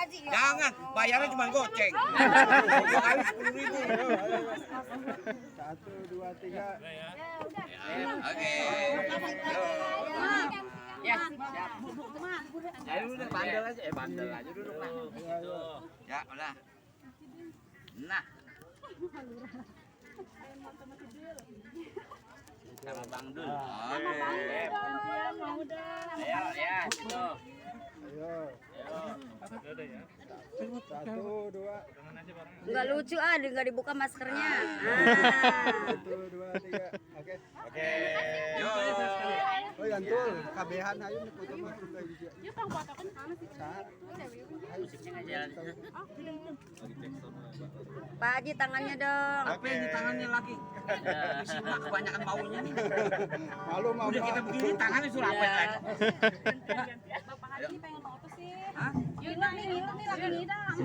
Jangan, bayarnya cuma goceng. Kali 10.000. 1, 2, 3. Oke. Ya, siap. Ayo udah bandel aja, bandel aja duduk lah. Ya, udah. Nah. Sama Bang Dul. Oke. Ayo, ya, situ. Ayo. 1, 2. Enggak lucu enggak dibuka maskernya. 1, 2, 3. Oke. Oke. Yo. Oh, yantul, kabehan ayo nih foto masuk lagi dia. Yuk Kang foto kan sana sih. Musiknya nggak jalan. Pak Haji tangannya dong. Apa yang di tangannya lagi? Si Mak kebanyakan baunya nih. Malu mau. Udah kita begini tangannya suruh apa lagi? Bapak Haji pengen foto sih. Hah? Yuk nih lagi ngidam.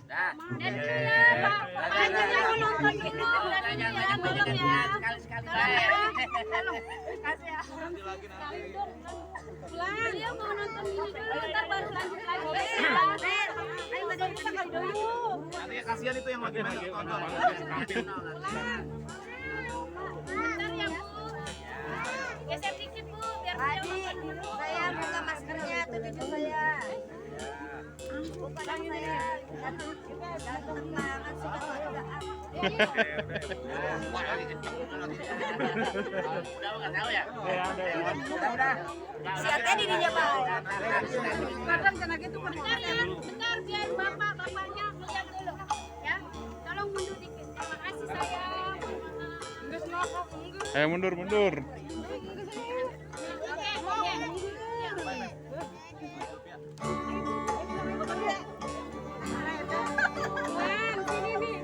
Dah. Dan dulu ya, Bapak Haji jangan nonton dulu. Dan ini ya, tolong ya. Sekali-sekali. Kasih ya. Pulang, dia mau nonton ini dulu, ntar baru lanjut lagi. Ayo badan kita kali dulu. Nanti kasihan itu yang lagi main tonton. Pulang. Bentar ya Bu. Geser dikit Bu, biar Pak beliau Haji, nonton dulu. saya buka maskernya tuh cucu saya. Buka dong saya. Ganteng banget sih keluargaan. Wah, lagi kenceng nanti. Udah nggak tahu ya? Udah. Si Ate di dinya Pak. Kadang kena gitu bentar ya, bentar biar bapaknya ngeliat dulu. Ya, tolong mundur dikit. Terima kasih sayang. Ayo mundur. Oke. Wan, sini nih.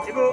Ibu.